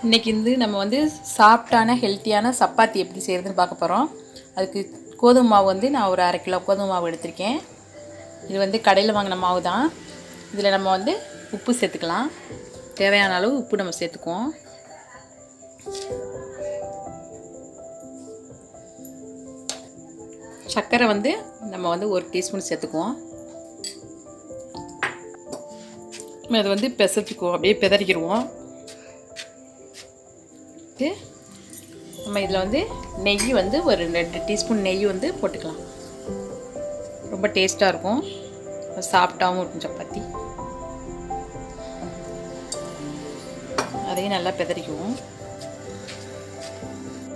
இன்றைக்கி நம்ம வந்து சாஃப்டான ஹெல்த்தியான சப்பாத்தி எப்படி செய்கிறதுன்னு பார்க்க போகிறோம். அதுக்கு கோதுமை மாவு நான் ஒரு 1/2 கிலோ கோதுமை மாவு எடுத்திருக்கேன். இது கடையில் வாங்கின மாவு தான். இதில் நம்ம உப்பு சேர்த்துக்கலாம். தேவையான அளவு உப்பு நம்ம சேர்த்துக்குவோம். சர்க்கரை நம்ம 1 டீஸ்பூன் சேர்த்துக்குவோம். அதை பிசைச்சிக்குவோம், அப்படியே பிதறிக்கிடுவோம். நம்ம இதில் நெய் ஒரு 2 டீஸ்பூன் நெய் போட்டுக்கலாம். ரொம்ப டேஸ்ட்டாக இருக்கும், சாஃப்டாகவும் இருக்கும் சப்பாத்தி. அதையும் நல்லா பிதறிக்குவோம்.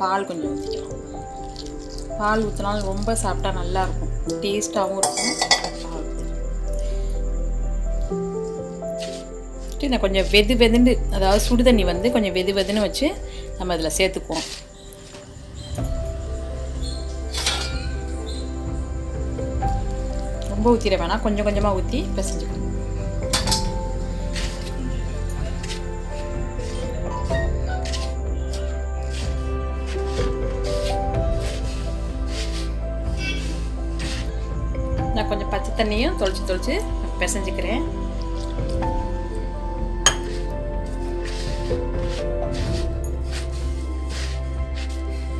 பால் கொஞ்சம் ஊற்றிக்கலாம். பால் ஊற்றினாலும் ரொம்ப சாஃப்டாக நல்லாயிருக்கும், டேஸ்ட்டாகவும் இருக்கும். நான் கொஞ்சம் வெதுன்னு, அதாவது சுடு தண்ணி கொஞ்சம் வெதுன்னு வச்சு நம்ம அதில் சேர்த்துக்குவோம். ரொம்ப ஊற்றிட வேணாம், கொஞ்சம் கொஞ்சமாக ஊற்றி பிசைஞ்சுக்கணும். நான் கொஞ்சம் பச்சை தண்ணியும் தொளிச்சு பிசைஞ்சுக்கிறேன்.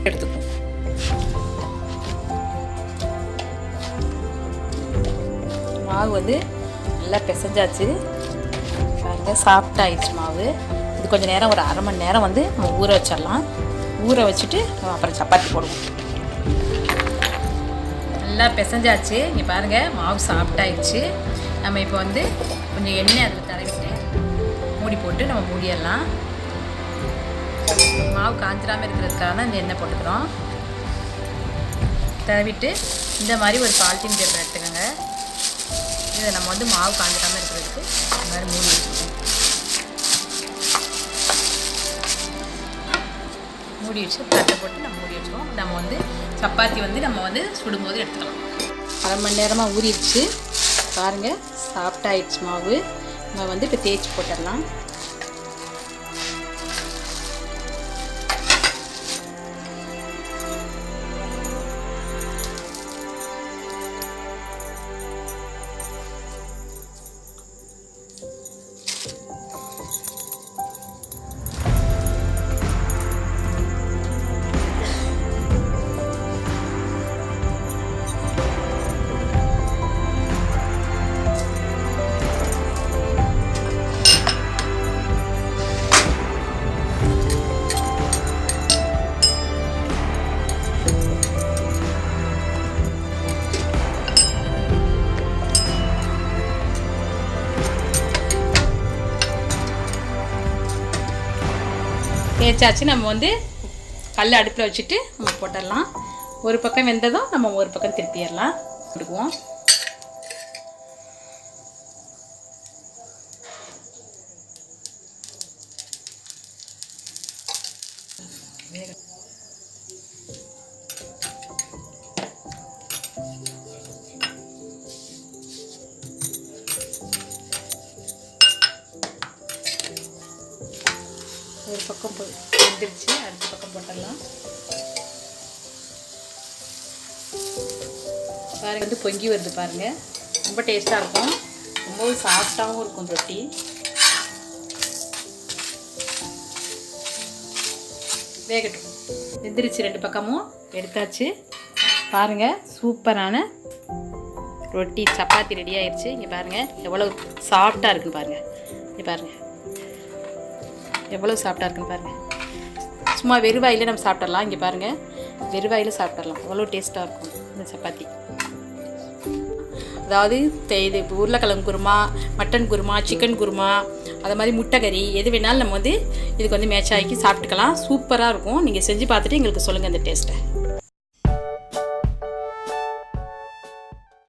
எடுத்துக்கும் மாவு நல்லா பிசைஞ்சாச்சு பாருங்க, சாஃப்ட் ஆயிடுச்சு மாவு. இது கொஞ்சம் நேரம், ஒரு 1/2 மணி நேரம் நம்ம ஊற வச்சிடலாம். ஊற வச்சுட்டு அப்புறம் சப்பாத்தி போடுவோம். நல்லா பிசைஞ்சாச்சு. இங்கே பாருங்கள், மாவு சாஃப்ட் ஆயிடுச்சு. நம்ம இப்போ கொஞ்சம் எண்ணெய் அதில் தடவிட்டு மூடி போட்டு நம்ம மூடிடலாம். மாவு காஞ்சிடாமல் இருக்கிறதுக்காக தான் இந்த எண்ணெய் போட்டுக்கிறோம். தடவிட்டு இந்த மாதிரி ஒரு பாலித்தீன் பேப்பர் எடுத்துக்கோங்க. இதை நம்ம மாவு காஞ்சிடாமல் இருக்கிறதுக்கு இந்த மாதிரி மூடி வச்சுக்கோங்க. மூடி வச்சு தட்டை போட்டு நம்ம மூடி வச்சுக்கோம். நம்ம சப்பாத்தி நம்ம சுடும்போது எடுத்துக்கலாம். 1/2 மணி நேரமாக ஊறிடுச்சு பாருங்கள், சாஃப்ட் ஆயிடுச்சு மாவு. நம்ம இப்போ தேய்ச்சி போட்டுடலாம். தேய்ச்சாச்சு. நம்ம கல் அடுப்பில் வச்சுட்டு நம்ம போட்டுடலாம். ஒரு பக்கம் வெந்ததும் நம்ம ஒரு பக்கம் திருப்பிடலாம். கொடுக்குவோம். ஒரு பக்கம் வெந்துருச்சு, அடுத்த பக்கம் போட்டுடலாம். பாருங்க, பொங்கி வருது பாருங்கள். ரொம்ப டேஸ்ட்டாக இருக்கும், ரொம்பவும் சாஃப்டாகவும் இருக்கும் ரொட்டி. வேகட்டும். வெந்துருச்சு, 2 பக்கமும் எடுத்தாச்சு. பாருங்கள், சூப்பரான ரொட்டி சப்பாத்தி ரெடி ஆயிடுச்சு. இங்கே பாருங்கள் எவ்வளோ சாஃப்டாக இருக்குன்னு பாருங்கள். இங்கே பாருங்கள் எவ்வளோ சாஃப்டாக இருக்குன்னு பாருங்கள். சும்மா வெறுவாயில் நம்ம சாப்பிட்றலாம். இங்கே பாருங்கள், வெறுவாயில் சாப்பிட்றலாம், அவ்வளோ டேஸ்ட்டாக இருக்கும் இந்த சப்பாத்தி. அதாவது இது உருளைக்கிழங்கு குருமா, மட்டன் குருமா, சிக்கன் குருமா, அது மாதிரி முட்டை கறி, எது வேணாலும் நம்ம இதுக்கு மேட்ச் ஆகி சாப்பிட்டுக்கலாம். சூப்பராக இருக்கும். நீங்கள் செஞ்சு பார்த்துட்டு எங்களுக்கு சொல்லுங்கள் இந்த டேஸ்ட்டை.